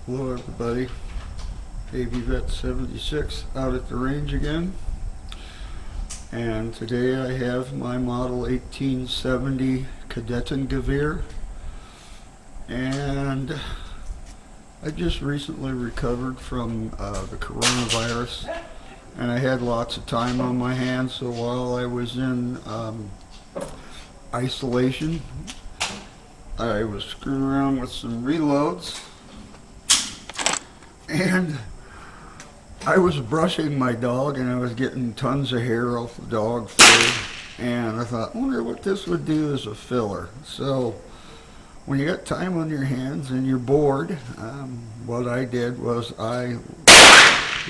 Hello everybody, Baby Vet 76 out at the range again, and today I have my model 1870 Cadet and I just recently recovered from the coronavirus, and I had lots of time on my hands, so while I was in isolation I was screwing around with some reloads. And I was brushing my dog and I was getting tons of hair off the dog fur, and I thought, I wonder what this would do as a filler. So when you got time on your hands and you're bored, what I did was I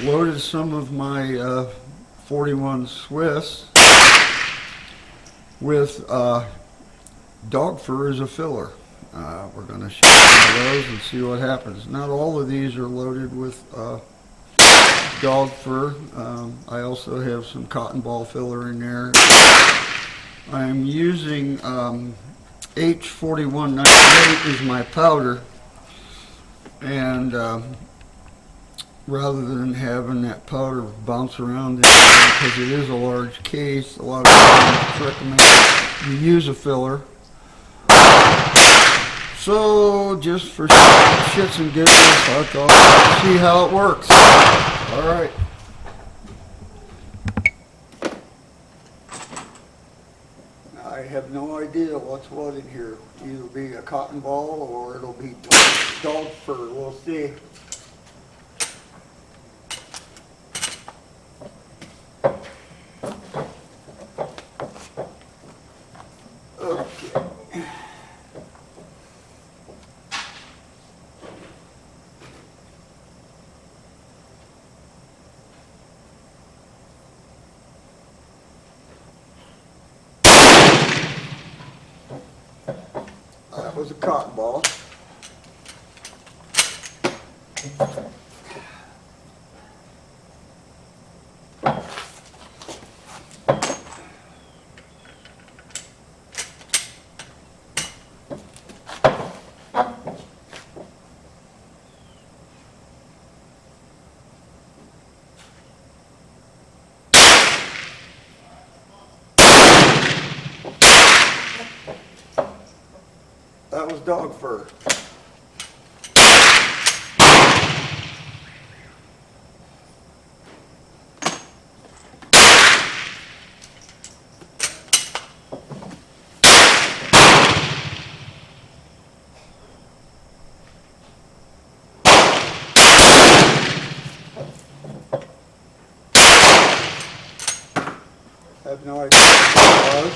loaded some of my 41 Swiss with dog fur as a filler. We're going to shoot some of those and see what happens. Not all of these are loaded with dog fur. I also have some cotton ball filler in there. I'm using H4198 as my powder, and rather than having that powder bounce around in there, because it is a large case, a lot of times recommend you use a filler. So, just for shits and giggles, I thought I'd see how it works. Alright. I have no idea what's what in here. It'll be a cotton ball or it'll be dog fur. We'll see. Okay. That was a cotton ball. That was dog fur. I have no idea what it was.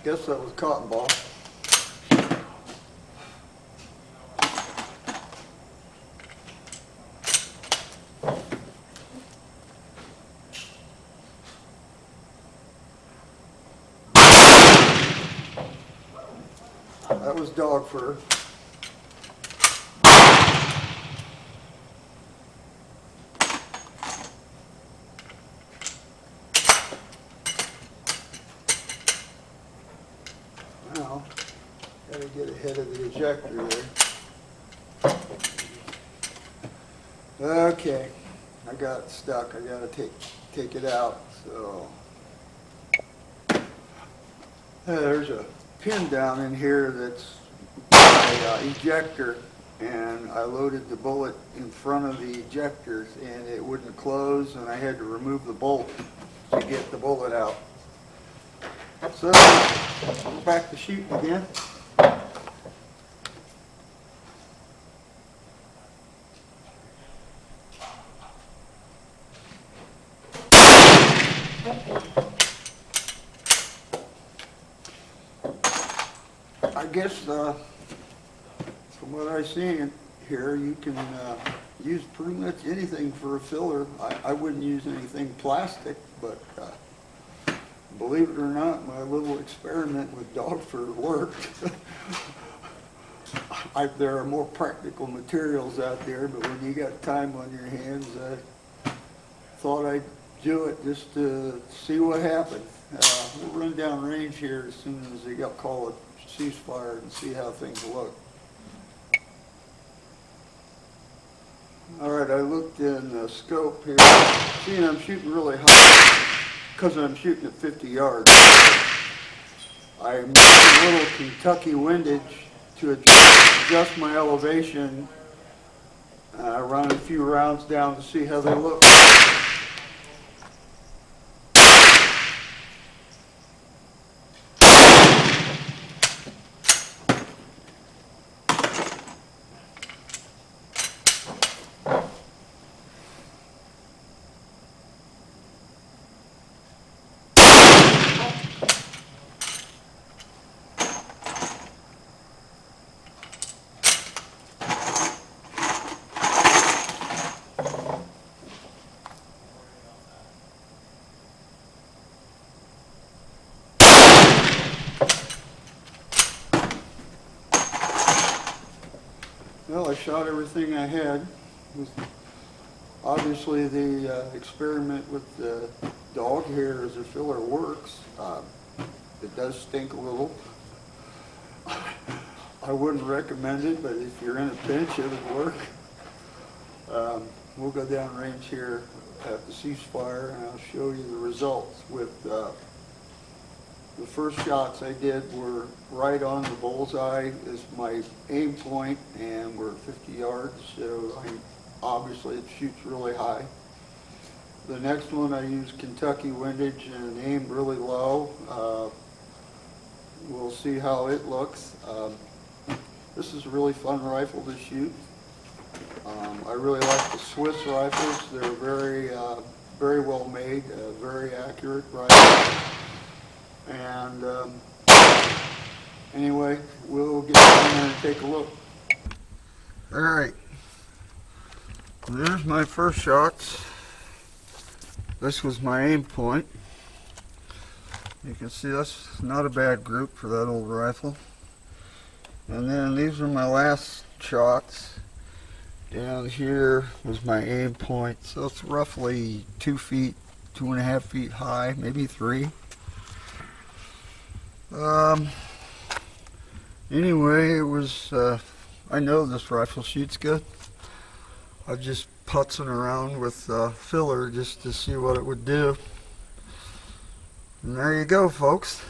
Guess that was cotton ball. That was dog fur. Now, gotta get ahead of the ejector there. Okay, I got it stuck. I gotta take it out. So there's a pin down in here that's my ejector, and I loaded the bullet in front of the ejectors and it wouldn't close, and I had to remove the bolt to get the bullet out. So we're back to shooting again. I guess from what I see here, you can use pretty much anything for a filler. I wouldn't use anything plastic, but believe it or not, my little experiment with dog fur worked. There are more practical materials out there, but when you got time on your hands, I thought I'd do it just to see what happened. We'll run down range here as soon as they got call a ceasefire and see how things look. All right, I looked in the scope here. Seeing I'm shooting really high because I'm shooting at 50 yards. I'm using a little Kentucky windage to adjust my elevation. Run a few rounds down to see how they look. Well, I shot everything I had. Obviously, the experiment with the dog hair as a filler works. It does stink a little. I wouldn't recommend it, but if you're in a pinch, it would work. We'll go down range here at the ceasefire, and I'll show you the results. With the first shots I did were right on the bullseye as my aim point, and we're 50 yards, so obviously it shoots really high. The next one I used Kentucky windage and aimed really low. We'll see how it looks. This is a really fun rifle to shoot. I really like the Swiss rifles. They're very well made, very accurate rifles. And anyway, we'll get down there and take a look. All right, there's my first shots. This was my aim point. You can see that's not a bad group for that old rifle. And then these are my last shots. Down here was my aim point. So it's roughly 2 feet, 2.5 feet high, maybe 3. Anyway, it was, I know this rifle shoots good. I'm just putzing around with filler just to see what it would do. And there you go, folks.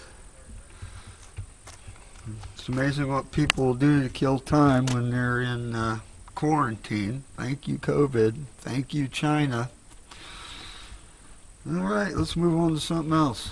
It's amazing what people will do to kill time when they're in quarantine. Thank you, COVID. Thank you, China. All right, let's move on to something else.